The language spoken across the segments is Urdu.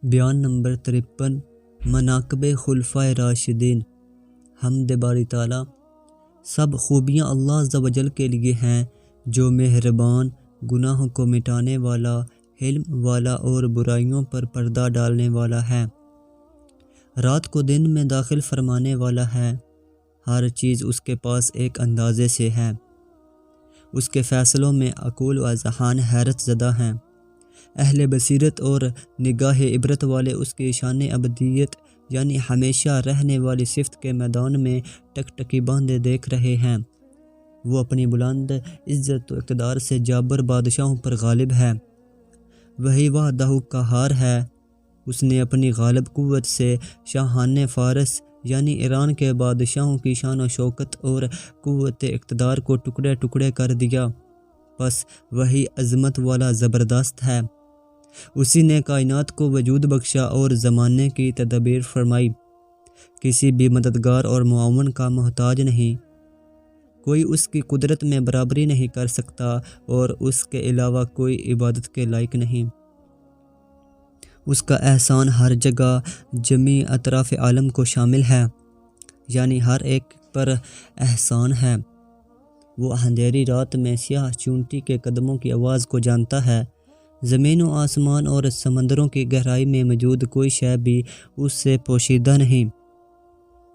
بیان نمبر 53 مناقب خلفائے راشدین۔ حمد باری تعالیٰ، سب خوبیاں اللہ عز و جل کے لیے ہیں جو مہربان، گناہوں کو مٹانے والا، حلم والا اور برائیوں پر پردہ ڈالنے والا ہے، رات کو دن میں داخل فرمانے والا ہے۔ ہر چیز اس کے پاس ایک اندازے سے ہے، اس کے فیصلوں میں عقول و اذہان حیرت زدہ ہیں۔ اہل بصیرت اور نگاہ عبرت والے اس کی شان ابدیت یعنی ہمیشہ رہنے والی صفت کے میدان میں ٹکٹکی باندھے دیکھ رہے ہیں۔ وہ اپنی بلند عزت و اقتدار سے جابر بادشاہوں پر غالب ہے، وہی وحدہ قہار ہے۔ اس نے اپنی غالب قوت سے شاہان فارس یعنی ایران کے بادشاہوں کی شان و شوکت اور قوت اقتدار کو ٹکڑے ٹکڑے کر دیا، بس وہی عظمت والا زبردست ہے۔ اسی نے کائنات کو وجود بخشا اور زمانے کی تدبیر فرمائی، کسی بھی مددگار اور معاون کا محتاج نہیں، کوئی اس کی قدرت میں برابری نہیں کر سکتا اور اس کے علاوہ کوئی عبادت کے لائق نہیں۔ اس کا احسان ہر جگہ جمیع اطراف عالم کو شامل ہے، یعنی ہر ایک پر احسان ہے۔ وہ اندھیری رات میں سیاہ چونٹی کے قدموں کی آواز کو جانتا ہے۔ زمین و آسمان اور سمندروں کی گہرائی میں موجود کوئی شے بھی اس سے پوشیدہ نہیں۔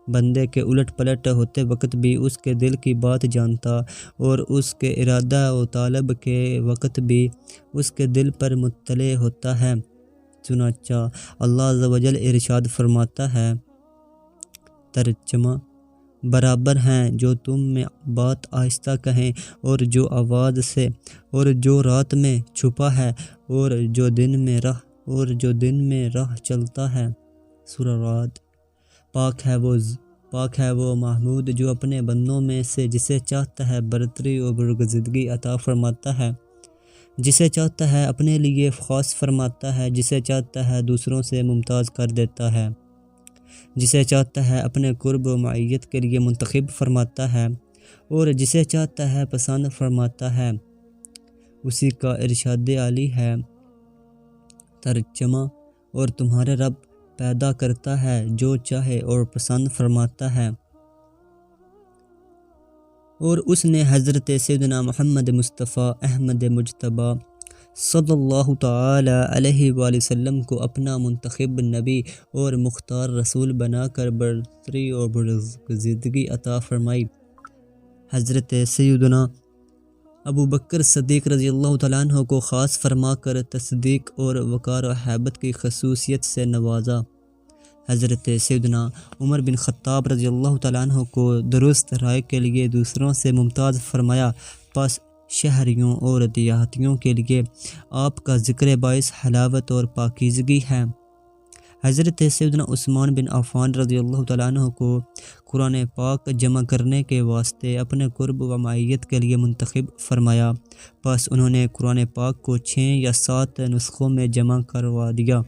بندے کے الٹ پلٹ ہوتے وقت بھی اس کے دل کی بات جانتا اور اس کے ارادہ و طالب کے وقت بھی اس کے دل پر مطلع ہوتا ہے۔ چنانچہ اللہ عز و جل ارشاد فرماتا ہے، ترجمہ: برابر ہیں جو تم میں بات آہستہ کہیں اور جو آواز سے، اور جو رات میں چھپا ہے اور جو دن میں راہ چلتا ہے۔ سورہ رعد۔ پاک ہے وہ محمود جو اپنے بندوں میں سے جسے چاہتا ہے برتری و برگزیدگی عطا فرماتا ہے، جسے چاہتا ہے اپنے لیے خاص فرماتا ہے، جسے چاہتا ہے دوسروں سے ممتاز کر دیتا ہے، جسے چاہتا ہے اپنے قرب و معیت کے لیے منتخب فرماتا ہے اور جسے چاہتا ہے پسند فرماتا ہے۔ اسی کا ارشاد عالی ہے۔ ترجمہ: اور تمہارے رب پیدا کرتا ہے جو چاہے اور پسند فرماتا ہے۔ اور اس نے حضرت سیدنا محمد مصطفیٰ احمد مجتبیٰ صلی اللہ تعالی علیہ وآلہ وسلم کو اپنا منتخب نبی اور مختار رسول بنا کر برتری اور برگزیدگی عطا فرمائی۔ حضرت سیدنا ابو بکر صدیق رضی اللہ تعالیٰ عنہ کو خاص فرما کر تصدیق اور وقار و ہیبت کی خصوصیت سے نوازا۔ حضرت سیدنا عمر بن خطاب رضی اللہ تعالیٰ عنہ کو درست رائے کے لیے دوسروں سے ممتاز فرمایا، پس شہریوں اور دیہاتیوں کے لیے آپ کا ذکر باعث حلاوت اور پاکیزگی ہے۔ حضرت سیدنا عثمان بن عفان رضی اللہ تعالیٰ عنہ کو قرآن پاک جمع کرنے کے واسطے اپنے قرب و معیت کے لیے منتخب فرمایا، پس انہوں نے قرآن پاک کو 6 یا 7 نسخوں میں جمع کروا دیا،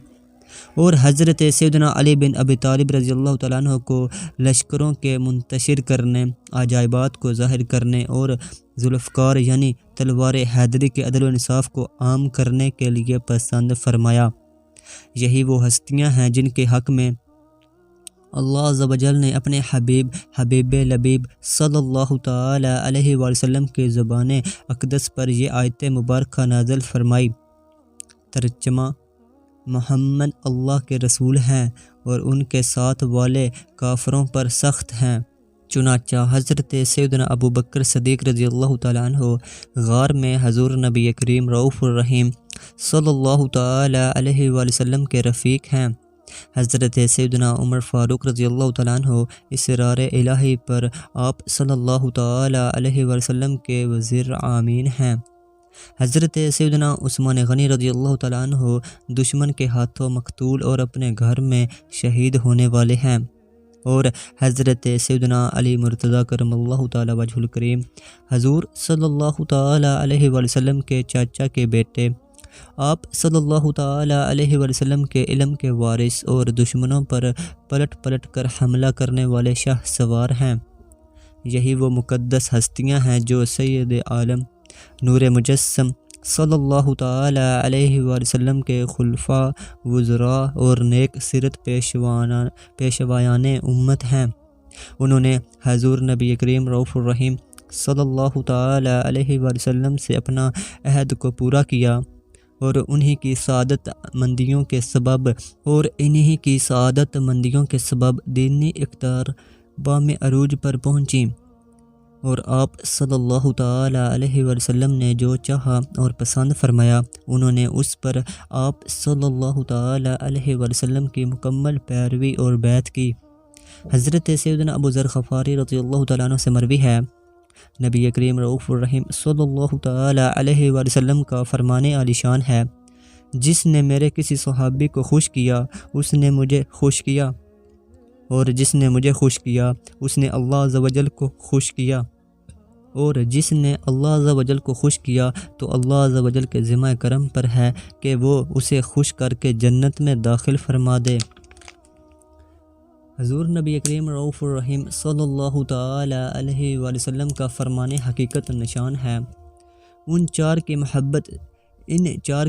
اور حضرت سیدنا علی بن ابی طالب رضی اللہ تعالیٰ عنہ کو لشکروں کے منتشر کرنے، عجائبات کو ظاہر کرنے اور ذوالفقار یعنی تلوار حیدری کے عدل و انصاف کو عام کرنے کے لیے پسند فرمایا۔ یہی وہ ہستیاں ہیں جن کے حق میں اللہ عز و جل نے اپنے حبیب لبیب صلی اللہ تعالی علیہ وآلہ وسلم کی زبان اقدس پر یہ آیت مبارکہ نازل فرمائی۔ ترجمہ: محمد اللہ کے رسول ہیں اور ان کے ساتھ والے کافروں پر سخت ہیں۔ چنانچہ حضرت سیدنا ابو بکر صدیق رضی اللہ تعالیٰ عنہ غار میں حضور نبی کریم رؤوف الرحیم صلی اللہ تعالی علیہ وآلہ وسلم کے رفیق ہیں۔ حضرت سیدنا عمر فاروق رضی اللہ تعالیٰ عنہ اسرار الہی پر آپ صلی اللہ تعالی علیہ وآلہ وسلم کے وزیر آمین ہیں۔ حضرت سیدنا عثمان غنی رضی اللہ تعالیٰ عنہ دشمن کے ہاتھوں مقتول اور اپنے گھر میں شہید ہونے والے ہیں، اور حضرت سیدنا علی مرتضیٰ کرم اللہ تعالی وجہ الکریم حضور صلی اللہ تعالی علیہ وآلہ وسلم کے چاچا کے بیٹے، آپ صلی اللہ تعالی علیہ وآلہ وسلم کے علم کے وارث اور دشمنوں پر پلٹ کر حملہ کرنے والے شاہ سوار ہیں۔ یہی وہ مقدس ہستیاں ہیں جو سید عالم نور مجسم صلی اللہ تعالی علیہ وآلہ وسلم کے خلفاء، وزراء اور نیک سیرت پیشوایان امت ہیں۔ انہوں نے حضور نبی کریم رؤوف الرحیم صلی اللہ تعالی علیہ وآلہ وسلم سے اپنا عہد کو پورا کیا اور انہی کی سعادت مندیوں کے سبب دینی اقدار بام عروج پر پہنچی، اور آپ صلی اللہ تعالی علیہ وآلہ وسلم نے جو چاہا اور پسند فرمایا، انہوں نے اس پر آپ صلی اللہ تعالی علیہ وآلہ وسلم کی مکمل پیروی اور بیعت کی۔ حضرت سیدنا ابو ذر غفاری رضی اللہ تعالیٰ عنہ سے مروی ہے، نبی کریم رؤوف الرحیم صلی اللہ تعالی علیہ وآلہ وسلم کا فرمان عالی شان ہے، جس نے میرے کسی صحابی کو خوش کیا اس نے مجھے خوش کیا، اور جس نے مجھے خوش کیا اس نے اللہ عز و جل کو خوش کیا، اور جس نے اللہ عز و جل کو خوش کیا تو اللہ عز و جل کے ذمہ کرم پر ہے کہ وہ اسے خوش کر کے جنت میں داخل فرما دے۔ حضور نبی کریم رؤوف الرحیم صلی اللہ تعالی علیہ وآلہ وسلم کا فرمان حقیقت نشان ہے، ان چار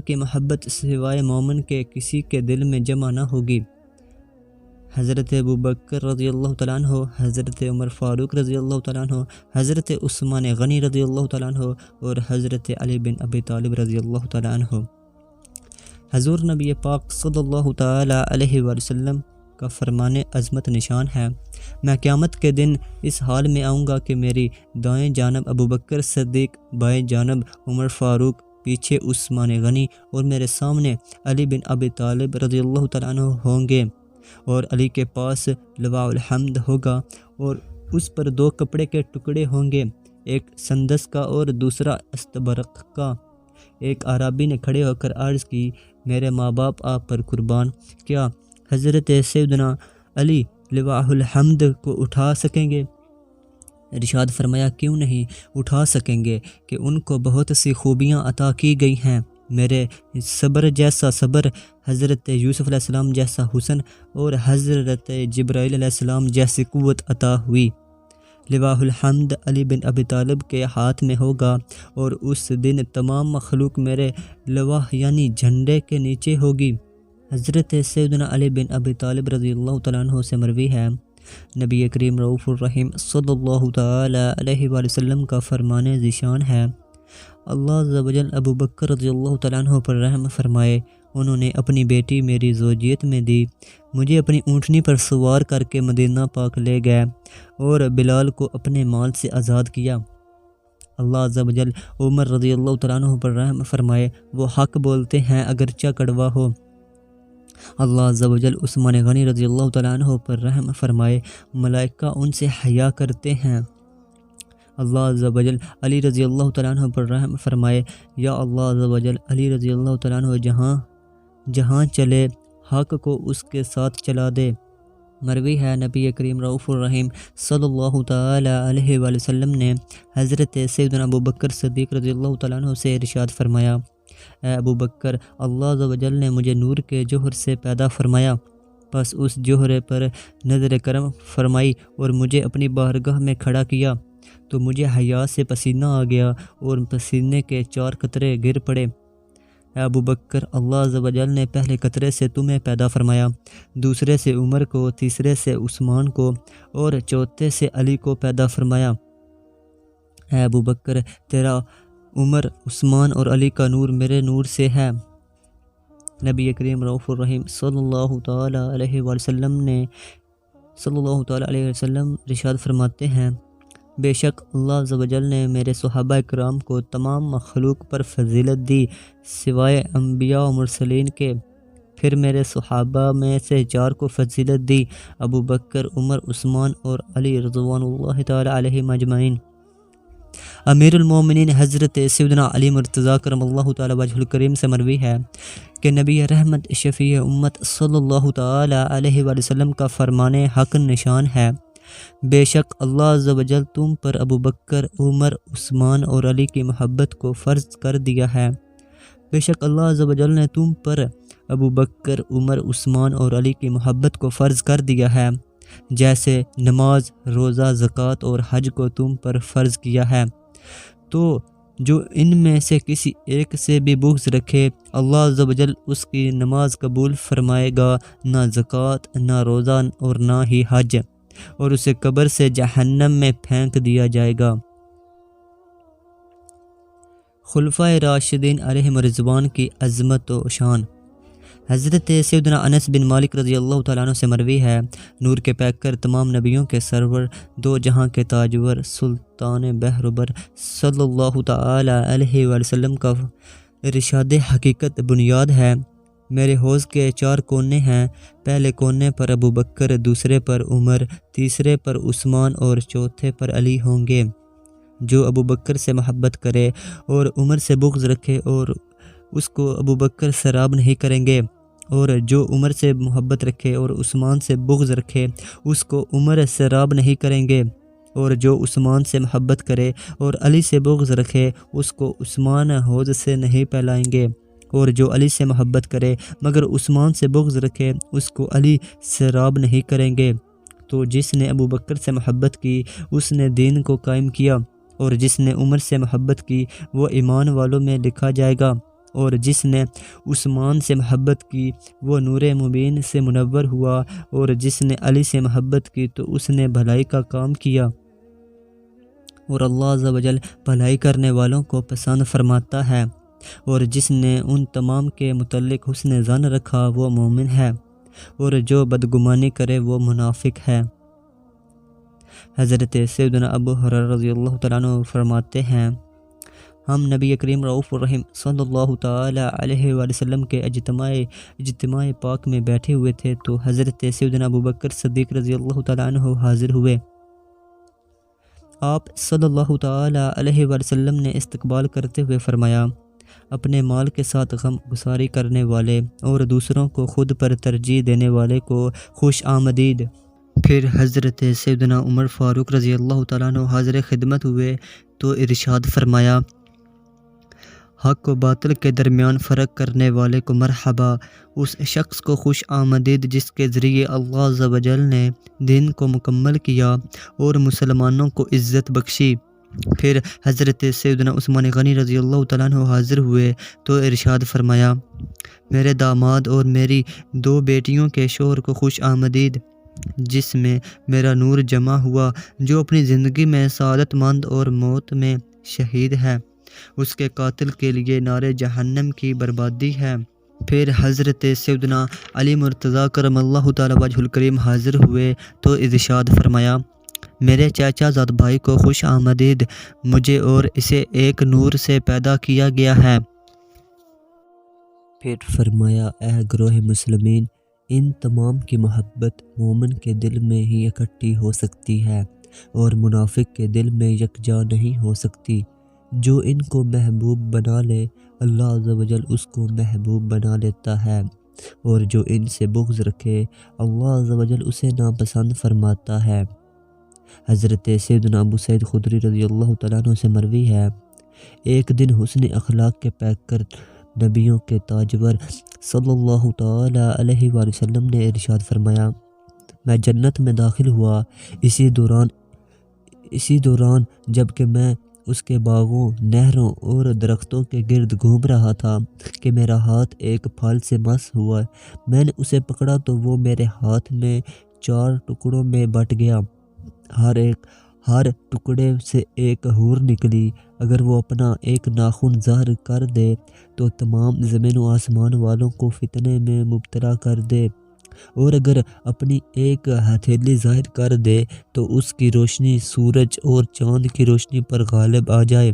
کی محبت سوائے مومن کے کسی کے دل میں جمع نہ ہوگی۔ حضرت ابوبکر رضی اللہ تعالیٰ عنہ، حضرت عمر فاروق رضی اللہ تعالیٰ عنہ، حضرت عثمان غنی رضی اللہ تعالیٰ عنہ اور حضرت علی بن ابی طالب رضی اللہ تعالیٰ عنہ۔ حضور نبی پاک صلی اللہ تعالی علیہ وآلہ وسلم کا فرمان عظمت نشان ہے، میں قیامت کے دن اس حال میں آؤں گا کہ میری دائیں جانب ابوبکر صدیق، بائیں جانب عمر فاروق، پیچھے عثمان غنی اور میرے سامنے علی بن ابی طالب رضی اللہ تعالیٰ عنہ ہوں گے، اور علی کے پاس لواء الحمد ہوگا اور اس پر دو کپڑے کے ٹکڑے ہوں گے، ایک سندس کا اور دوسرا استبرق کا۔ ایک اعرابی نے کھڑے ہو کر عرض کی، میرے ماں باپ آپ پر قربان، کیا حضرت سیدنا علی لواء الحمد کو اٹھا سکیں گے؟ ارشاد فرمایا، کیوں نہیں اٹھا سکیں گے کہ ان کو بہت سی خوبیاں عطا کی گئی ہیں، میرے صبر جیسا صبر، حضرت یوسف علیہ السلام جیسا حسن اور حضرت جبرائیل علیہ السلام جیسی قوت عطا ہوئی۔ لواء الحمد علی بن ابی طالب کے ہاتھ میں ہوگا، اور اس دن تمام مخلوق میرے لواء یعنی جھنڈے کے نیچے ہوگی۔ حضرت سیدنا علی بن ابی طالب رضی اللہ تعالیٰ عنہ سے مروی ہے، نبی کریم رؤوف الرحیم صلی اللہ تعالی علیہ وآلہ وسلم کا فرمان ذیشان ہے، اللہ عز و جل ابو بکر رضی اللہ تعالیٰ عنہ پر رحم فرمائے، انہوں نے اپنی بیٹی میری زوجیت میں دی، مجھے اپنی اونٹنی پر سوار کر کے مدینہ پاک لے گئے اور بلال کو اپنے مال سے آزاد کیا۔ اللہ عز و جل عمر رضی اللہ تعالیٰ عنہ پر رحم فرمائے، وہ حق بولتے ہیں اگرچہ کڑوا ہو۔ اللہ عز و جل عثمان غنی رضی اللہ تعالیٰ عنہ پر رحم فرمائے، ملائکہ ان سے حیا کرتے ہیں۔ اللہ عز و جل علی رضی اللہ تعالیٰ عنہ پر رحم فرمائے، یا اللہ عز و جل علی رضی اللہ تعالیٰ عنہ جہاں چلے حق کو اس کے ساتھ چلا دے۔ مروی ہے، نبی کریم رؤوف الرحیم صلی اللہ تعالی علیہ وآلہ وسلم نے حضرت سیدنا ابوبکر صدیق رضی اللہ تعالیٰ عنہ سے ارشاد فرمایا، اے ابو بکر، اللہ عز و جل نے مجھے نور کے جوہر سے پیدا فرمایا، پس اس جوہر پر نظر کرم فرمائی اور مجھے اپنی بارگاہ میں کھڑا کیا تو مجھے حیا سے پسینہ آ گیا اور پسینے کے 4 قطرے گر پڑے۔ اے ابو بکر، اللہ عز و جل نے پہلے قطرے سے تمہیں پیدا فرمایا، دوسرے سے عمر کو، تیسرے سے عثمان کو اور چوتھے سے علی کو پیدا فرمایا۔ اے ابو بکر، تیرا عمر، عثمان اور علی کا نور میرے نور سے ہے۔ نبی کریم رؤوف الرحیم صلی اللہ تعالی علیہ وسلم ارشاد فرماتے ہیں، بے شک اللہ عز و جل نے میرے صحابہ کرام کو تمام مخلوق پر فضیلت دی سوائے انبیاء و مرسلین کے، پھر میرے صحابہ میں سے 4 کو فضیلت دی، ابو بکر، عمر، عثمان اور علی رضوان اللہ تعالی علیہم اجمعین۔ امیر المومنین حضرت سیدنا علی مرتضیٰ کرم اللہ تعالی وجہ الکریم سے مروی ہے کہ نبی رحمت شفیع امت صلی اللہ تعالی علیہ وآلہ وسلم کا فرمان حق نشان ہے، بے شک اللہ عز و جل تم پر ابو بکر، عمر، عثمان اور علی کی محبت کو فرض کر دیا ہے۔ بے شک اللہ عز و جل نے تم پر ابو بکر، عمر، عثمان اور علی کی محبت کو فرض کر دیا ہے، جیسے نماز، روزہ، زکوٰۃ اور حج کو تم پر فرض کیا ہے۔ تو جو ان میں سے کسی ایک سے بھی بغض رکھے اللہ عز و جل اس کی نماز قبول فرمائے گا، نہ زکوٰۃ، نہ روزہ اور نہ ہی حج، اور اسے قبر سے جہنم میں پھینک دیا جائے گا۔ خلفائے راشدین علیہم رضوان کی عظمت و شان۔ حضرت سیدنا انس بن مالک رضی اللہ تعالیٰ عنہ سے مروی ہے، نور کے پیکر، تمام نبیوں کے سرور، دو جہاں کے تاجور، سلطان بحر صلی اللہ تعالیٰ علیہ وآلہ وسلم کا ارشاد حقیقت بنیاد ہے۔ میرے حوض کے 4 کونے ہیں، پہلے کونے پر ابو بکر، دوسرے پر عمر، تیسرے پر عثمان اور چوتھے پر علی ہوں گے۔ جو ابو بکر سے محبت کرے اور عمر سے بغض رکھے اور اس کو ابو بکر سراب نہیں کریں گے، اور جو عمر سے محبت رکھے اور عثمان سے بغض رکھے اس کو عمر سراب نہیں کریں گے، اور جو عثمان سے محبت کرے اور علی سے بغض رکھے اس کو عثمان حوض سے نہیں پلائیں گے، اور جو علی سے محبت کرے مگر عثمان سے بغض رکھے اس کو علی سراب نہیں کریں گے۔ تو جس نے ابو بکر سے محبت کی اس نے دین کو قائم کیا، اور جس نے عمر سے محبت کی وہ ایمان والوں میں لکھا جائے گا، اور جس نے عثمان سے محبت کی وہ نور مبین سے منور ہوا، اور جس نے علی سے محبت کی تو اس نے بھلائی کا کام کیا، اور اللہ عز و جل بھلائی کرنے والوں کو پسند فرماتا ہے، اور جس نے ان تمام کے متعلق حسن ظن رکھا وہ مومن ہے، اور جو بدگمانی کرے وہ منافق ہے۔ حضرت سیدنا ابو ہریرہ رضی اللہ تعالیٰ عنہ فرماتے ہیں، ہم نبی کریم رؤوف الرحیم صلی اللہ تعالیٰ علیہ وآلہ وسلم کے اجتماع پاک میں بیٹھے ہوئے تھے تو حضرت سیدنا ابو بکر صدیق رضی اللہ تعالیٰ عنہ حاضر ہوئے۔ آپ صلی اللہ تعالیٰ علیہ وآلہ وسلم نے استقبال کرتے ہوئے فرمایا، اپنے مال کے ساتھ غم گساری کرنے والے اور دوسروں کو خود پر ترجیح دینے والے کو خوش آمدید۔ پھر حضرت سیدنا عمر فاروق رضی اللہ تعالیٰ عنہ حاضر خدمت ہوئے تو ارشاد فرمایا، حق و باطل کے درمیان فرق کرنے والے کو مرحبا، اس شخص کو خوش آمدید جس کے ذریعے اللہ عز و جل نے دین کو مکمل کیا اور مسلمانوں کو عزت بخشی۔ پھر حضرت سیدنا عثمان غنی رضی اللہ تعالیٰ عنہ حاضر ہوئے تو ارشاد فرمایا، میرے داماد اور میری 2 بیٹیوں کے شوہر کو خوش آمدید، جس میں میرا نور جمع ہوا، جو اپنی زندگی میں سعادت مند اور موت میں شہید ہے، اس کے قاتل کے لیے نار جہنم کی بربادی ہے۔ پھر حضرت سیدنا علی مرتضیٰ کرم اللہ تعالی وجہ الکریم حاضر ہوئے تو ارشاد فرمایا، میرے چاچا زاد بھائی کو خوش آمدید، مجھے اور اسے ایک نور سے پیدا کیا گیا ہے۔ پھر فرمایا، اے گروہ مسلمین، ان تمام کی محبت مومن کے دل میں ہی اکٹھی ہو سکتی ہے اور منافق کے دل میں یکجا نہیں ہو سکتی۔ جو ان کو محبوب بنا لے اللہ عز و جل اس کو محبوب بنا لیتا ہے، اور جو ان سے بغض رکھے اللہ عز و جل اسے ناپسند فرماتا ہے۔ حضرت سیدنا ابو سعید خدری رضی اللہ تعالیٰ عنہ سے مروی ہے، ایک دن حسن اخلاق کے پیکر نبیوں کے تاجور صلی اللہ تعالیٰ علیہ وآلہ وسلم نے ارشاد فرمایا، میں جنت میں داخل ہوا، اسی دوران جب کہ میں اس کے باغوں، نہروں اور درختوں کے گرد گھوم رہا تھا کہ میرا ہاتھ ایک پھل سے مس ہوا، میں نے اسے پکڑا تو وہ میرے ہاتھ میں 4 ٹکڑوں میں بٹ گیا، ہر ٹکڑے سے ایک حور نکلی، اگر وہ اپنا ایک ناخن ظاہر کر دے تو تمام زمین و آسمان والوں کو فتنے میں مبتلا کر دے، اور اگر اپنی ایک ہتھیلی ظاہر کر دے تو اس کی روشنی سورج اور چاند کی روشنی پر غالب آ جائے،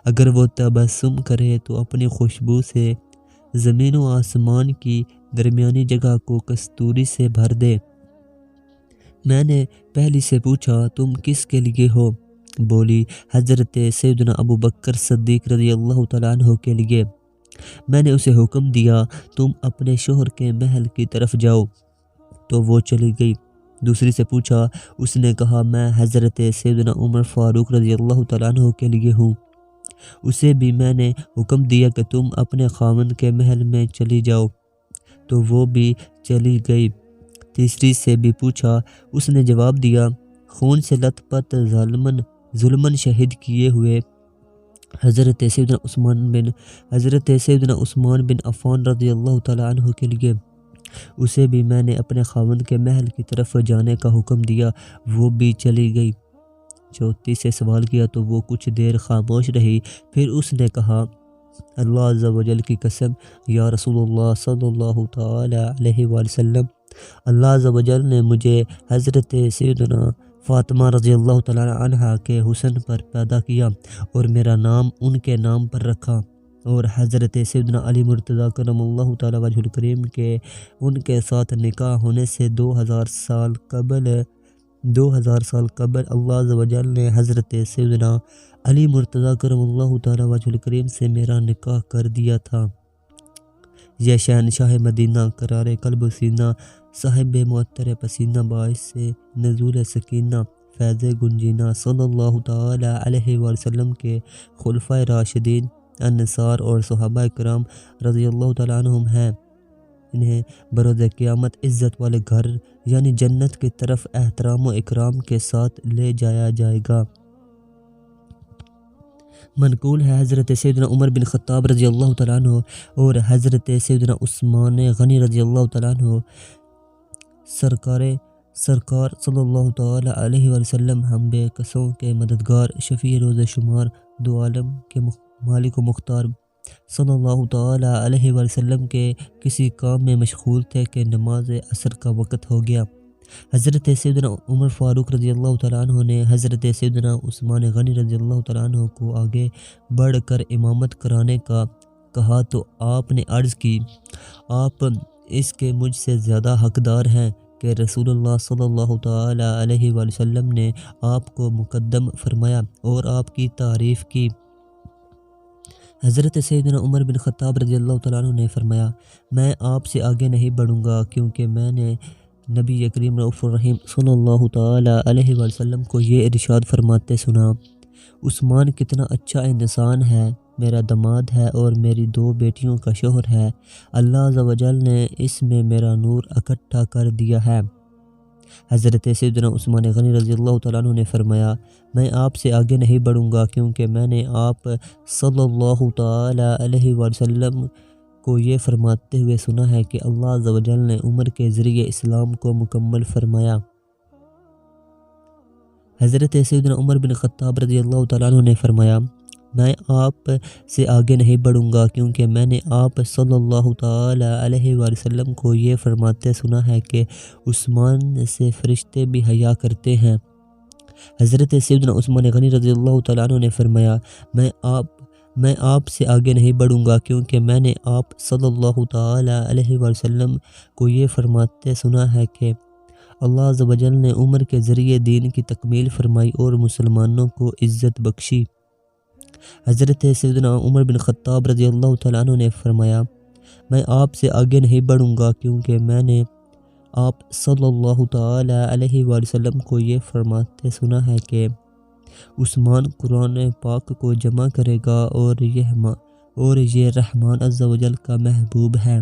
اگر وہ تبسم کرے تو اپنی خوشبو سے زمین و آسمان کی درمیانی جگہ کو کستوری سے بھر دے۔ میں نے پہلی سے پوچھا، تم کس کے لیے ہو؟ بولی، حضرت سیدنا ابو بکر صدیق رضی اللہ تعالیٰ عنہ کے لیے۔ میں نے اسے حکم دیا، تم اپنے شوہر کے محل کی طرف جاؤ، تو وہ چلی گئی۔ دوسری سے پوچھا، اس نے کہا، میں حضرت سیدنا عمر فاروق رضی اللہ تعالیٰ عنہ کے لیے ہوں۔ اسے بھی میں نے حکم دیا کہ تم اپنے خاوند کے محل میں چلی جاؤ، تو وہ بھی چلی گئی۔ تیسری سے بھی پوچھا، اس نے جواب دیا، خون سے لت پت ظلمن شہید کیے ہوئے حضرت سیدنا عثمان بن عفان رضی اللہ تعالیٰ عنہ کے لیے اسے بھی میں نے اپنے خاوند کے محل کی طرف جانے کا حکم دیا، وہ بھی چلی گئی۔ چوتھی سے سوال کیا تو وہ کچھ دیر خاموش رہی، پھر اس نے کہا، اللہ عز و جل کی قسم یا رسول اللہ صلی اللہ تعالی علیہ وآلہ وسلم، اللہ عز و جل نے مجھے حضرت سیدنا فاطمہ رضی اللہ تعالی عنہ کے حسن پر پیدا کیا اور میرا نام ان کے نام پر رکھا، اور حضرت سیدنا علی مرتضیٰ کرم اللہ تعالی وجہ الکریم کے ان کے ساتھ نکاح ہونے سے 2000 سال قبل اللہ عز و جل نے حضرت سیدنا علی مرتضیٰ کرم اللہ تعالی وجہ الکریم سے میرا نکاح کر دیا تھا۔ یہ شہنشاہ مدینہ، قرار قلب و سینہ، صاحب معطر پسینہ، باعث نزول سکینہ، فیض گنجینہ، صلی اللہ تعالی علیہ وآلہ وسلم کے خلفائے راشدین، انصار اور صحابہ کرام رضی اللہ تعالیٰ عنہم ہیں۔ انہیں بروز قیامت عزت والے گھر یعنی جنت کی طرف احترام و اکرام کے ساتھ لے جایا جائے گا۔ منقول ہے حضرت سیدنا عمر بن خطاب رضی اللہ تعالیٰ عنہ اور حضرت سیدنا عثمان غنی رضی اللہ تعالیٰ عنہ سرکار صلی اللہ تعالی علیہ وآلہ وسلم ہم بے کسوں کے مددگار، شفیع روز شمار، دو عالم کے مالک و مختار صلی اللہ تعالی علیہ وآلہ وسلم کے کسی کام میں مشغول تھے کہ نماز عصر کا وقت ہو گیا۔ حضرت سیدنا عمر فاروق رضی اللہ تعالیٰ عنہ نے حضرت سیدنا عثمان غنی رضی اللہ تعالیٰ عنہ کو آگے بڑھ کر امامت کرانے کا کہا تو آپ نے عرض کی، آپ اس کے مجھ سے زیادہ حقدار ہیں کہ رسول اللہ صلی اللہ تعالی علیہ وآلہ وسلم نے آپ کو مقدم فرمایا اور آپ کی تعریف کی۔ حضرت سیدنا عمر بن خطاب رضی اللہ تعالیٰ عنہ نے فرمایا، میں آپ سے آگے نہیں بڑھوں گا کیونکہ میں نے نبی کریم رؤوف الرحیم صلی اللہ تعالی علیہ وآلہ وسلم کو یہ ارشاد فرماتے سنا، عثمان کتنا اچھا انسان ہے، میرا داماد ہے اور میری 2 بیٹیوں کا شوہر ہے، اللہ عز و جل نے اس میں میرا نور اکٹھا کر دیا ہے۔ حضرت سیدنا عثمان غنی رضی اللہ تعالیٰ عنہ نے فرمایا، میں آپ سے آگے نہیں بڑھوں گا کیونکہ میں نے آپ صلی اللہ تعالی علیہ وآلہ وسلم کو یہ فرماتے ہوئے سنا ہے کہ اللہ عز و جل نے عمر کے ذریعے اسلام کو مکمل فرمایا۔ حضرت سیدنا عمر بن خطاب رضی اللہ تعالیٰ عنہ نے فرمایا، میں آپ سے آگے نہیں بڑھوں گا کیونکہ میں نے آپ صلی اللہ تعالی علیہ وآلہ وسلم کو یہ فرماتے سنا ہے کہ عثمان سے فرشتے بھی حیا کرتے ہیں۔ حضرت سیدنا عثمان غنی رضی اللہ تعالیٰ عنہ نے فرمایا، میں آپ سے آگے نہیں بڑھوں گا کیونکہ میں نے آپ صلی اللہ تعالی علیہ وآلہ وسلم کو یہ فرماتے سنا ہے کہ اللہ عز و جل نے عمر کے ذریعے دین کی تکمیل فرمائی اور مسلمانوں کو عزت بخشی۔ حضرت سیدنا عمر بن خطاب رضی اللہ تعالیٰ عنہ نے فرمایا، میں آپ سے آگے نہیں بڑھوں گا کیونکہ میں نے آپ صلی اللہ تعالی علیہ وآلہ وسلم کو یہ فرماتے سنا ہے کہ عثمان قرآن پاک کو جمع کرے گا اور یہ رحمان عز و جل کا محبوب ہے۔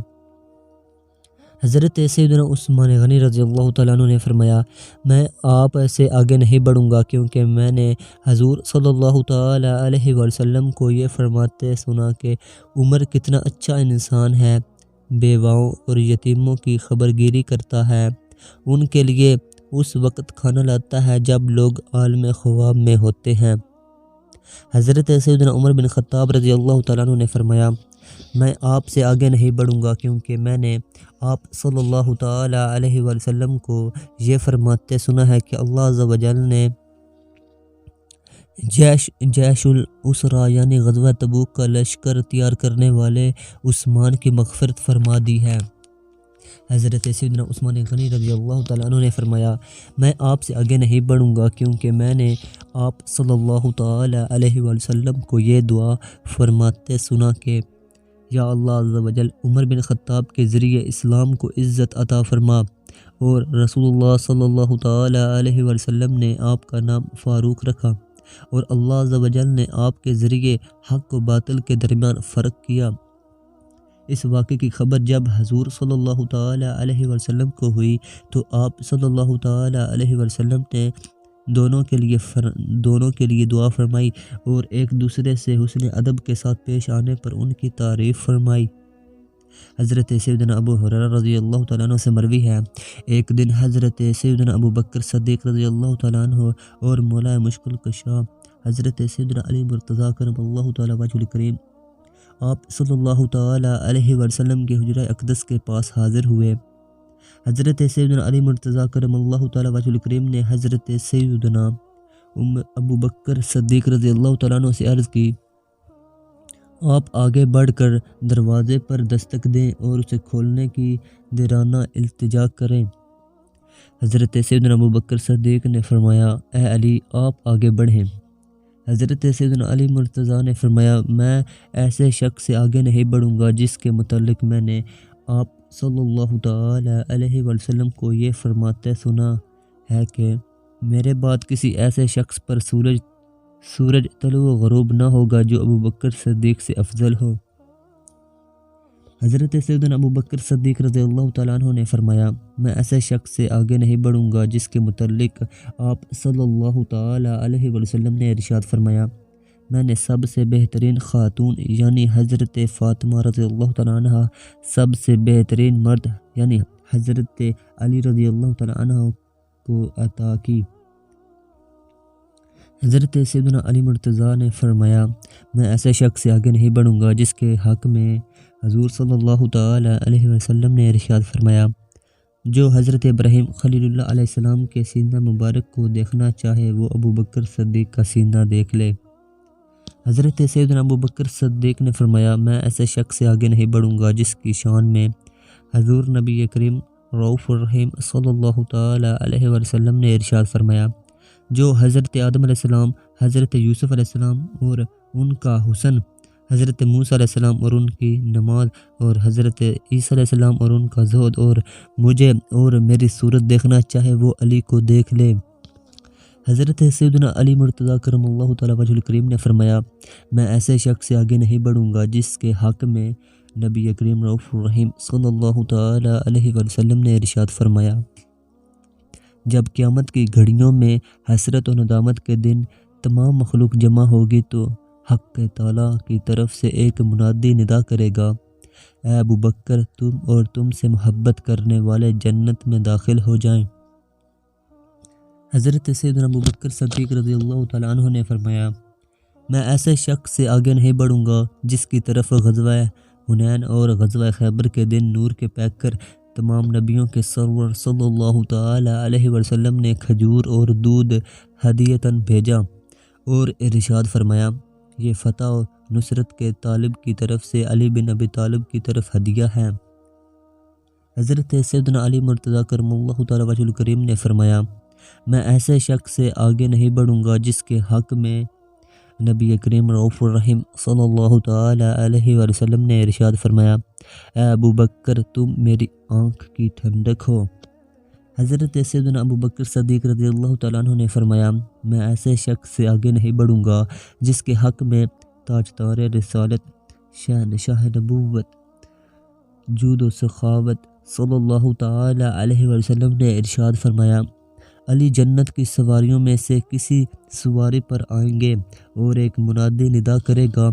حضرت سیدنا عثمان غنی رضی اللہ تعالیٰ عنہ نے فرمایا، میں آپ سے آگے نہیں بڑھوں گا کیونکہ میں نے حضور صلی اللہ تعالی علیہ وآلہ وسلم کو یہ فرماتے سنا کہ عمر کتنا اچھا انسان ہے، بیواؤں اور یتیموں کی خبرگیری کرتا ہے، ان کے لیے اس وقت کھانا لاتا ہے جب لوگ عالم خواب میں ہوتے ہیں۔ حضرت سیدنا عمر بن خطاب رضی اللہ تعالیٰ عنہ نے فرمایا، میں آپ سے آگے نہیں بڑھوں گا کیونکہ میں نے آپ صلی اللہ تعالی علیہ وآلہ وسلم کو یہ فرماتے سنا ہے کہ اللہ عز و جل نے جیش الاسرا یعنی غزوہ تبوک کا لشکر تیار کرنے والے عثمان کی مغفرت فرما دی ہے۔ حضرت سیدنا عثمان غنی رضی اللہ تعالیٰ عنہ نے فرمایا، میں آپ سے آگے نہیں بڑھوں گا کیونکہ میں نے آپ صلی اللہ تعالی علیہ وآلہ وسلم کو یہ دعا فرماتے سنا کہ یا اللہ عز و جل عمر بن خطاب کے ذریعے اسلام کو عزت عطا فرما، اور رسول اللہ صلی اللہ تعالی علیہ وآلہ وسلم نے آپ کا نام فاروق رکھا، اور اللہ عز و جل نے آپ کے ذریعے حق و باطل کے درمیان فرق کیا۔ اس واقعے کی خبر جب حضور صلی اللہ تعالی علیہ وآلہ وسلم کو ہوئی تو آپ صلی اللہ تعالی علیہ وآلہ وسلم نے دونوں کے لیے دعا فرمائی اور ایک دوسرے سے حسن ادب کے ساتھ پیش آنے پر ان کی تعریف فرمائی۔ حضرت سیدنا ابو ہریرہ رضی اللہ تعالیٰ عنہ سے مروی ہے، ایک دن حضرت سیدنا ابو بکر صدیق رضی اللہ تعالیٰ عنہ اور مولا مشکل کشا حضرت سیدنا علی مرتضیٰ کرم اللہ تعالیٰ وجہ الکریم آپ صلی اللہ تعالیٰ علیہ وسلم کے حجرہ اقدس کے پاس حاضر ہوئے۔ حضرت سیدنا علی مرتضیٰ کرم اللہ تعالیٰ وجہ الکریم نے حضرت سیدنا ابو بکر صدیق رضی اللہ تعالیٰ عنہ سے عرض کی، آپ آگے بڑھ کر دروازے پر دستک دیں اور اسے کھولنے کی دیرانہ التجا کریں۔ حضرت سیدنا ابو بکر صدیق نے فرمایا، اے علی آپ آگے بڑھیں۔ حضرت سیدنا علی مرتضیٰ نے فرمایا، میں ایسے شخص سے آگے نہیں بڑھوں گا جس کے متعلق میں نے آپ صلی اللہ تعالی علیہ وسلم کو یہ فرماتے سنا ہے کہ میرے بعد کسی ایسے شخص پر سورج طلوع و غروب نہ ہوگا جو ابو بکر صدیق سے افضل ہو۔ حضرت سیدنا ابو بکر صدیق رضی اللہ تعالیٰ عنہ نے فرمایا، میں ایسے شخص سے آگے نہیں بڑھوں گا جس کے متعلق آپ صلی اللہ تعالیٰ علیہ وسلم نے ارشاد فرمایا، میں نے سب سے بہترین خاتون یعنی حضرت فاطمہ رضی اللہ تعالیٰ عنہ، سب سے بہترین مرد یعنی حضرت علی رضی اللہ تعالیٰ عنہ کو عطا کی۔ حضرت سیدنا علی مرتضیٰ نے فرمایا، میں ایسے شخص سے آگے نہیں بڑھوں گا جس کے حق میں حضور صلی اللہ تعالیٰ علیہ وسلم نے ارشاد فرمایا، جو حضرت ابراہیم خلیل اللہ علیہ السلام کے سینہ مبارک کو دیکھنا چاہے وہ ابو بکر صدیق کا سینہ دیکھ لے۔ حضرت سیدنا ابو بکر صدیق نے فرمایا، میں ایسے شخص سے آگے نہیں بڑھوں گا جس کی شان میں حضور نبی کریم رؤوف الرحیم صلی اللہ تعالیٰ علیہ وسلم نے ارشاد فرمایا، جو حضرت آدم علیہ السلام، حضرت یوسف علیہ السلام اور ان کا حسن، حضرت موسیٰ علیہ السلام اور ان کی نماز، اور حضرت عیسیٰ علیہ السلام اور ان کا زہد، اور مجھے اور میری صورت دیکھنا چاہے وہ علی کو دیکھ لے۔ حضرت سیدنا علی مرتضیٰ کرم اللہ تعالیٰ وجہ الکریم نے فرمایا، میں ایسے شخص سے آگے نہیں بڑھوں گا جس کے حق میں نبی کریم رؤوف الرحیم صلی اللہ تعالیٰ علیہ وسلم نے ارشاد فرمایا، جب قیامت کی گھڑیوں میں حسرت و ندامت کے دن تمام مخلوق جمع ہوگی تو حق تعالیٰ کی طرف سے ایک منادی ندا کرے گا، اے ابو بکر تم اور تم سے محبت کرنے والے جنت میں داخل ہو جائیں۔ حضرت سیدنا ابو بکر صدیق رضی اللہ تعالیٰ عنہ نے فرمایا، میں ایسے شخص سے آگے نہیں بڑھوں گا جس کی طرف غزوہ حنین اور غزوہ خیبر کے دن نور کے پیکر تمام نبیوں کے سرور صلی اللہ تعالیٰ علیہ وسلم نے کھجور اور دودھ ہدیتاً بھیجا اور ارشاد فرمایا، یہ فتح و نصرت کے طالب کی طرف سے علی بن ابی طالب کی طرف ہدیہ ہے۔ حضرت سیدنا علی مرتضیٰ کرم اللہ تعالیٰ وجہ الکریم نے فرمایا، میں ایسے شخص سے آگے نہیں بڑھوں گا جس کے حق میں نبی کریم رؤوف الرحیم صلی اللہ تعالیٰ علیہ وسلم نے ارشاد فرمایا، اے ابو بکر تم میری آنکھ کی ٹھنڈک ہو۔ حضرت سیدنا ابو بکر صدیق رضی اللہ تعالیٰ عنہ نے فرمایا، میں ایسے شخص سے آگے نہیں بڑھوں گا جس کے حق میں تاجدار رسالت، شہنشاہ نبوت، جود و سخاوت صلی اللہ تعالیٰ علیہ وسلم نے ارشاد فرمایا، علی جنت کی سواریوں میں سے کسی سواری پر آئیں گے اور ایک منادی ندا کرے گا،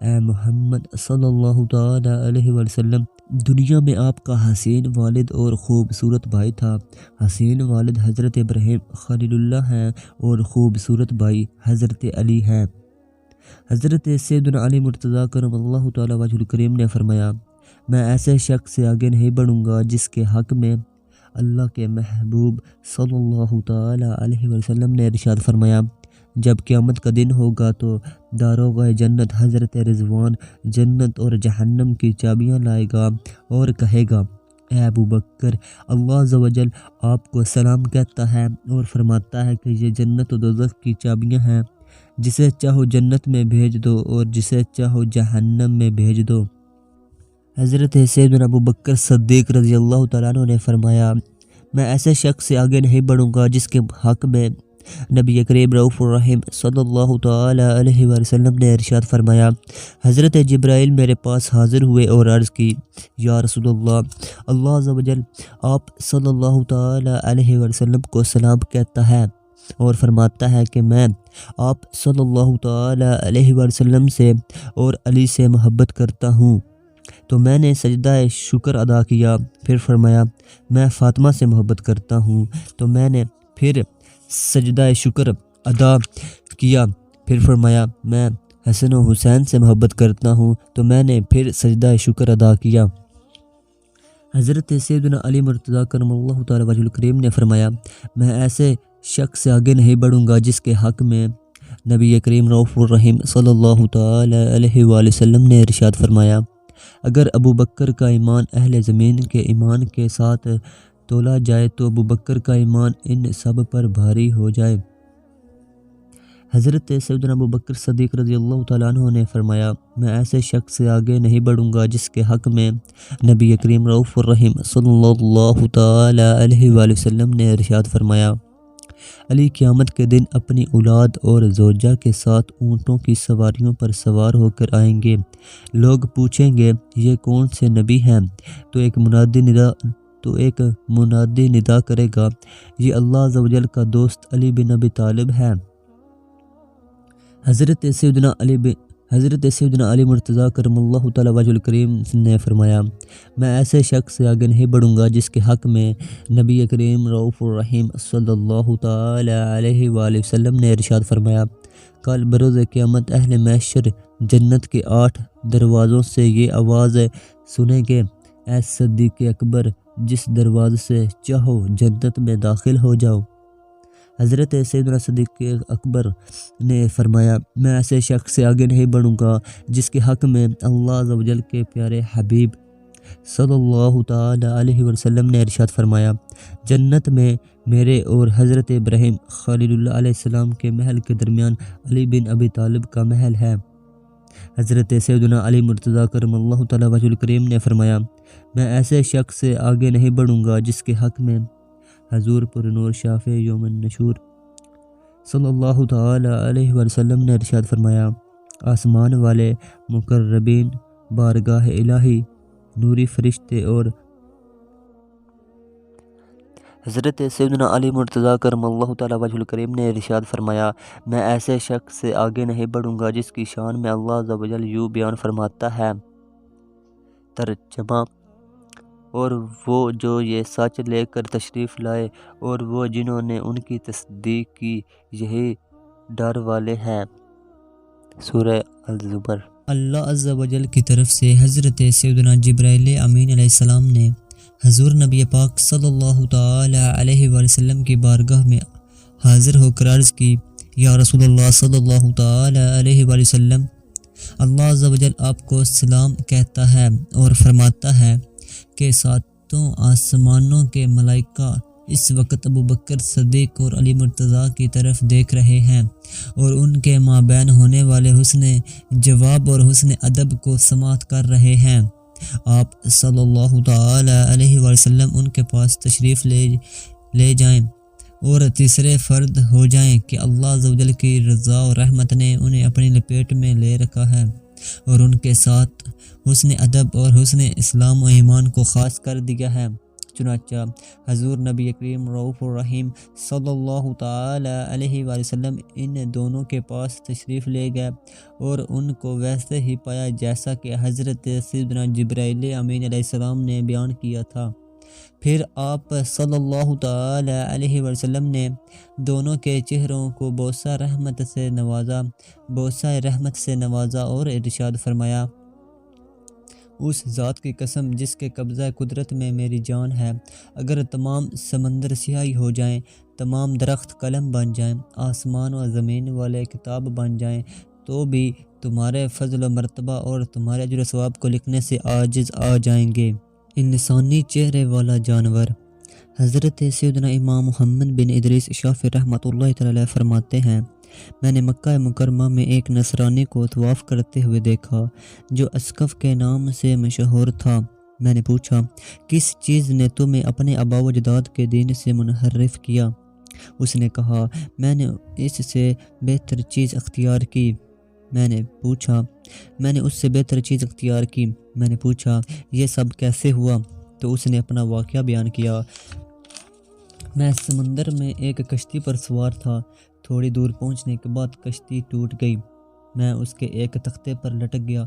اے محمد صلی اللہ تعالیٰ علیہ وسلم، دنیا میں آپ کا حسین والد اور خوبصورت بھائی تھا۔ حسین والد حضرت ابراہیم خلیل اللہ ہیں اور خوبصورت بھائی حضرت علی ہیں۔ حضرت سیدنا علی مرتضیٰ کرم اللہ تعالیٰ وجہ الکریم نے فرمایا، میں ایسے شخص سے آگے نہیں بڑھوں گا جس کے حق میں اللہ کے محبوب صلی اللہ تعالیٰ علیہ وسلم نے ارشاد فرمایا، جب قیامت کا دن ہوگا تو داروغہ جنت حضرت رضوان جنت اور جہنم کی چابیاں لائے گا اور کہے گا، اے ابو بکر اللہ عز و جل آپ کو سلام کہتا ہے اور فرماتا ہے کہ یہ جنت و دوزخ کی چابیاں ہیں، جسے چاہو جنت میں بھیج دو اور جسے چاہو جہنم میں بھیج دو۔ حضرت سیدنا ابو بکر صدیق رضی اللہ تعالیٰ عنہ نے فرمایا، میں ایسے شخص سے آگے نہیں بڑھوں گا جس کے حق میں نبی کریم رؤوف الرحیم صلی اللہ تعالیٰ علیہ وسلم نے ارشاد فرمایا، حضرت جبرائیل میرے پاس حاضر ہوئے اور عرض کی، یا رسول اللہ عز و جل آپ صلی اللہ تعالیٰ علیہ وسلم کو سلام کہتا ہے اور فرماتا ہے کہ میں آپ صلی اللہ تعالی علیہ وسلم سے اور علی سے محبت کرتا ہوں، تو میں نے سجدہ شکر ادا کیا۔ پھر فرمایا میں فاطمہ سے محبت کرتا ہوں، تو میں نے پھر سجدہ شکر ادا کیا۔ پھر فرمایا میں حسن و حسین سے محبت کرتا ہوں، تو میں نے پھر سجدہ شکر ادا کیا۔ حضرت سیدنا علی مرتضیٰ کرم اللہ تعالی وجہ الکریم نے فرمایا میں ایسے شخص سے آگے نہیں بڑھوں گا جس کے حق میں نبی کریم رؤوف الرحیم صلی اللہ تعالی علیہ وآلہ وسلم نے ارشاد فرمایا، اگر ابو بکر کا ایمان اہل زمین کے ایمان کے ساتھ تولا جائے تو ابو بکر کا ایمان ان سب پر بھاری ہو جائے۔ حضرت سیدنا ابو بکر صدیق رضی اللہ تعالیٰ عنہ نے فرمایا میں ایسے شخص سے آگے نہیں بڑھوں گا جس کے حق میں نبی کریم رؤوف الرحیم صلی اللہ تعالی علیہ وآلہ وسلم نے ارشاد فرمایا، علی قیامت کے دن اپنی اولاد اور زوجہ کے ساتھ اونٹوں کی سواریوں پر سوار ہو کر آئیں گے۔ لوگ پوچھیں گے یہ کون سے نبی ہیں؟ تو ایک منادی ندا کرے گا یہ اللہ عز و جل کا دوست علی بن ابی طالب ہے۔ حضرت سیدنا علی مرتضیٰ کرم اللہ تعالی وجہ الکریم نے فرمایا میں ایسے شخص سے آگے نہیں بڑھوں گا جس کے حق میں نبی کریم رؤوف الرحیم صلی اللہ تعالی علیہ وآلہ وسلم نے ارشاد فرمایا، کل بروز قیامت اہل محشر جنت کے 8 دروازوں سے یہ آواز سنیں گے، اے صدیق اکبر جس دروازے سے چاہو جنت میں داخل ہو جاؤ۔ حضرت سیدنا صدیق اکبر نے فرمایا میں ایسے شخص سے آگے نہیں بڑھوں گا جس کے حق میں اللہ عز و جل کے پیارے حبیب صلی اللہ تعالی علیہ وسلم نے ارشاد فرمایا، جنت میں میرے اور حضرت ابراہیم خلیل اللہ علیہ السلام کے محل کے درمیان علی بن ابی طالب کا محل ہے۔ حضرت سیدنا علی مرتضیٰ کرم اللہ تعالی وجہ الکریم نے فرمایا میں ایسے شخص سے آگے نہیں بڑھوں گا جس کے حق میں حضور پر نور شافع یوم النشور صلی اللہ تعالی علیہ وسلم نے ارشاد فرمایا، آسمان والے مقربین، بارگاہ الہی، نوری فرشتے اور حضرت سیدنا علی مرتضیٰ کرم اللہ تعالی وجہ الکریم نے ارشاد فرمایا میں ایسے شخص سے آگے نہیں بڑھوں گا جس کی شان میں اللہ عز و جل یوں بیان فرماتا ہے، ترجمہ، اور وہ جو یہ سچ لے کر تشریف لائے اور وہ جنہوں نے ان کی تصدیق کی یہی ڈر والے ہیں۔ سورہ الزمر۔ اللہ عز و جل کی طرف سے حضرت سیدنا جبرائیل امین علیہ السلام نے حضور نبی پاک صلی اللہ تعالی علیہ وآلہ وسلم کی بارگاہ میں حاضر ہو کر عرض کی، یا رسول اللہ صلی اللہ تعالی علیہ وآلہ وسلم، اللہ عز و جل آپ کو سلام کہتا ہے اور فرماتا ہے کہ ساتوں آسمانوں کے ملائکہ اس وقت ابو بکر صدیق اور علی مرتضیٰ کی طرف دیکھ رہے ہیں اور ان کے مابین ہونے والے حسن جواب اور حسن ادب کو سماعت کر رہے ہیں۔ آپ صلی اللہ تعالی علیہ وآلہ وسلم ان کے پاس تشریف لے جائیں اور تیسرے فرد ہو جائیں کہ اللہ عز و جل کی رضا اور رحمت نے انہیں اپنی لپیٹ میں لے رکھا ہے اور ان کے ساتھ حسن ادب اور حسن اسلام و ایمان کو خاص کر دیا ہے۔ چنانچہ حضور نبی کریم رؤوف الرحیم صلی اللہ تعالی علیہ وآلہ وسلم ان دونوں کے پاس تشریف لے گئے اور ان کو ویسے ہی پایا جیسا کہ حضرت سیدنا جبرائیل امین علیہ السلام نے بیان کیا تھا۔ پھر آپ صلی اللہ تعالی علیہ وسلم نے دونوں کے چہروں کو بوسہ رحمت سے نوازا اور ارشاد فرمایا، اس ذات کی قسم جس کے قبضہ قدرت میں میری جان ہے، اگر تمام سمندر سیاہی ہو جائیں، تمام درخت قلم بن جائیں، آسمان و زمین والے کتاب بن جائیں، تو بھی تمہارے فضل و مرتبہ اور تمہارے اجر و ثواب کو لکھنے سے عاجز آ جائیں گے۔ انسانی چہرے والا جانور۔ حضرت سیدنا امام محمد بن ادریس شافعی رحمۃ اللہ تعالی علیہ فرماتے ہیں، میں نے مکہ مکرمہ میں ایک نصرانی کو طواف کرتے ہوئے دیکھا جو اسقف کے نام سے مشہور تھا۔ میں نے پوچھا، کس چیز نے تمہیں اپنے آبا و اجداد کے دین سے منحرف کیا؟ اس نے کہا، میں نے اس سے بہتر چیز اختیار کی۔ میں نے اس سے بہتر چیز اختیار کی۔ میں نے پوچھا، یہ سب کیسے ہوا؟ تو اس نے اپنا واقعہ بیان کیا۔ میں سمندر میں ایک کشتی پر سوار تھا۔ تھوڑی دور پہنچنے کے بعد کشتی ٹوٹ گئی۔ میں اس کے ایک تختے پر لٹک گیا۔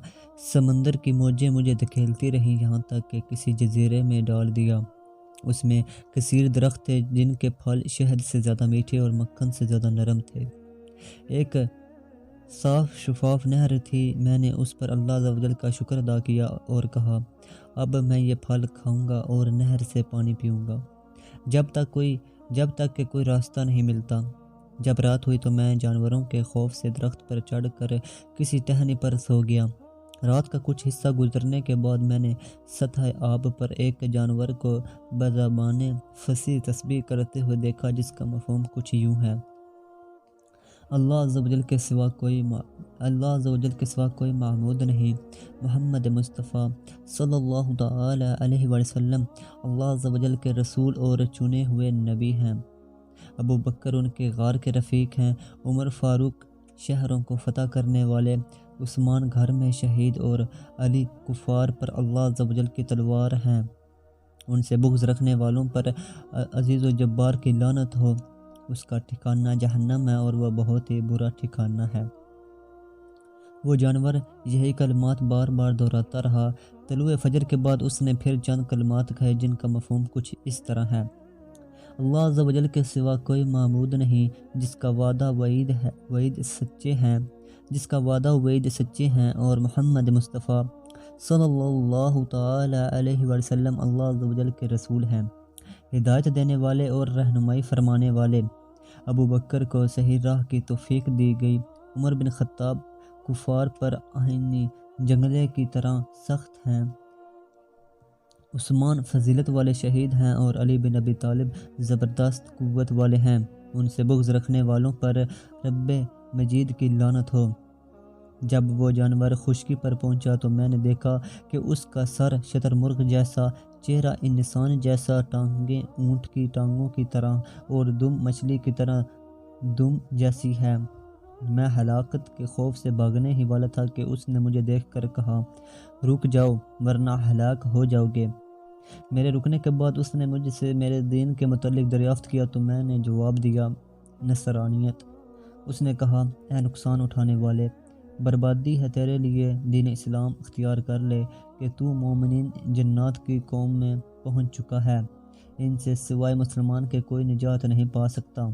سمندر کی موجیں مجھے دھکیلتی رہیں یہاں تک کہ کسی جزیرے میں ڈال دیا۔ اس میں کثیر درخت تھے جن کے پھل شہد سے زیادہ میٹھے اور مکھن سے زیادہ نرم تھے۔ ایک صاف شفاف نہر تھی۔ میں نے اس پر اللہ عز و جل کا شکر ادا کیا اور کہا، اب میں یہ پھل کھاؤں گا اور نہر سے پانی پیوں گا جب تک کہ کوئی راستہ نہیں ملتا۔ جب رات ہوئی تو میں جانوروں کے خوف سے درخت پر چڑھ کر کسی ٹہنی پر سو گیا۔ رات کا کچھ حصہ گزرنے کے بعد میں نے سطح آب پر ایک جانور کو بزبان فصیح تسبیح کرتے ہوئے دیکھا جس کا مفہوم کچھ یوں ہے، اللہ عز و جل کے سوا کوئی معبود نہیں، محمد مصطفیٰ صلی اللہ تعالی علیہ وسلم اللہ عز و جل کے رسول اور چنے ہوئے نبی ہیں۔ ابو بکر ان کے غار کے رفیق ہیں، عمر فاروق شہروں کو فتح کرنے والے، عثمان گھر میں شہید اور علی کفار پر اللہ عز و جل کی تلوار ہیں۔ ان سے بغض رکھنے والوں پر عزیز و جبار کی لعنت ہو، اس کا ٹھکانہ جہنم ہے اور وہ بہت ہی برا ٹھکانہ ہے۔ وہ جانور یہی کلمات بار بار دہراتا رہا۔ طلوع فجر کے بعد اس نے پھر چند کلمات کہے جن کا مفہوم کچھ اس طرح ہے، اللہ عز و جل کے سوا کوئی معبود نہیں جس کا وعدہ وعید سچے ہیں اور محمد مصطفیٰ صلی اللہ تعالی علیہ وسلم اللہ عز و جل کے رسول ہیں، ہدایت دینے والے اور رہنمائی فرمانے والے۔ ابو بکر کو صحیح راہ کی توفیق دی گئی۔ عمر بن خطاب کفار پر آئینی جنگلے کی طرح سخت ہیں، عثمان فضیلت والے شہید ہیں اور علی بن ابی طالب زبردست قوت والے ہیں۔ ان سے بغض رکھنے والوں پر رب مجید کی لعنت ہو۔ جب وہ جانور خشکی پر پہنچا تو میں نے دیکھا کہ اس کا سر شتر مرغ جیسا، چہرہ انسان جیسا، ٹانگیں اونٹ کی ٹانگوں کی طرح اور دم مچھلی کی طرح دم جیسی ہے۔ میں ہلاکت کے خوف سے بھاگنے ہی والا تھا کہ اس نے مجھے دیکھ کر کہا، رک جاؤ ورنہ ہلاک ہو جاؤ گے۔ میرے رکنے کے بعد اس نے مجھ سے میرے دین کے متعلق دریافت کیا تو میں نے جواب دیا، نصرانیت۔ اس نے کہا، اے نقصان اٹھانے والے، بربادی ہے تیرے لیے، دین اسلام اختیار کر لے کہ تو مومنین جنات کی قوم میں پہنچ چکا ہے، ان سے سوائے مسلمان کے کوئی نجات نہیں پا سکتا۔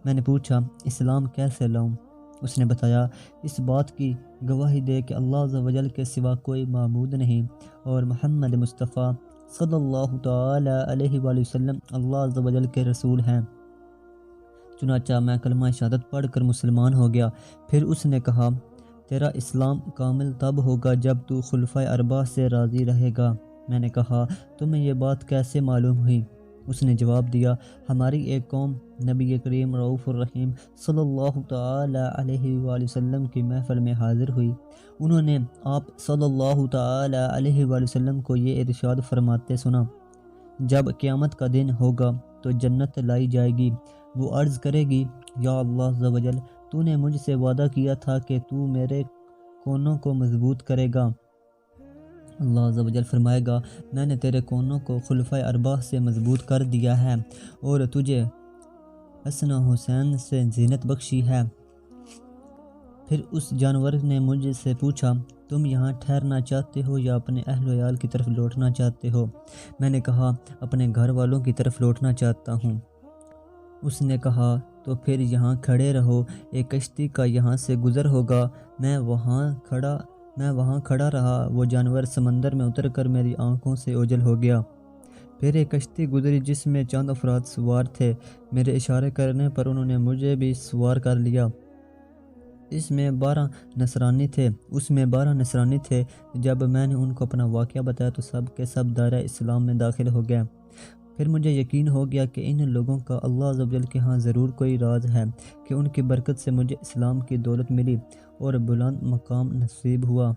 میں نے پوچھا، اسلام کیسے لاؤں؟ اس نے بتایا، اس بات کی گواہی دے کہ اللہ عز و جل کے سوا کوئی معبود نہیں اور محمد مصطفیٰ صلی اللہ تعالی علیہ وآلہ وسلم اللہ عز و جل کے رسول ہیں۔ چنانچہ میں کلمہ شہادت پڑھ کر مسلمان ہو گیا۔ پھر اس نے کہا، تیرا اسلام کامل تب ہوگا جب تو خلفائے اربعہ سے راضی رہے گا۔ میں نے کہا، تمہیں یہ بات کیسے معلوم ہوئی؟ اس نے جواب دیا، ہماری ایک قوم نبی کریم رؤوف الرحیم صلی اللہ تعالی علیہ وآلہ وسلم کی محفل میں حاضر ہوئی۔ انہوں نے آپ صلی اللہ تعالی علیہ وآلہ وسلم کو یہ ارشاد فرماتے سنا، جب قیامت کا دن ہوگا تو جنت لائی جائے گی۔ وہ عرض کرے گی، یا اللہ عز و جل، تو نے مجھ سے وعدہ کیا تھا کہ تو میرے کونوں کو مضبوط کرے گا۔ اللہ عز و جل فرمائے گا، میں نے تیرے کونوں کو خلفائے اربعہ سے مضبوط کر دیا ہے اور تجھے حسن و حسین سے زینت بخشی ہے۔ پھر اس جانور نے مجھ سے پوچھا، تم یہاں ٹھہرنا چاہتے ہو یا اپنے اہل و عیال کی طرف لوٹنا چاہتے ہو؟ میں نے کہا، اپنے گھر والوں کی طرف لوٹنا چاہتا ہوں۔ اس نے کہا، تو پھر یہاں کھڑے رہو، ایک کشتی کا یہاں سے گزر ہوگا۔ میں وہاں کھڑا رہا۔ وہ جانور سمندر میں اتر کر میری آنکھوں سے اوجھل ہو گیا۔ پھر ایک کشتی گزری جس میں چند افراد سوار تھے۔ میرے اشارے کرنے پر انہوں نے مجھے بھی سوار کر لیا۔ اس میں 12 نصرانی تھے۔ جب میں نے ان کو اپنا واقعہ بتایا تو سب کے سب دائرہ اسلام میں داخل ہو گئے۔ پھر مجھے یقین ہو گیا کہ ان لوگوں کا اللہ عز و جل کے ہاں ضرور کوئی راز ہے کہ ان کی برکت سے مجھے اسلام کی دولت ملی اور بلند مقام نصیب ہوا۔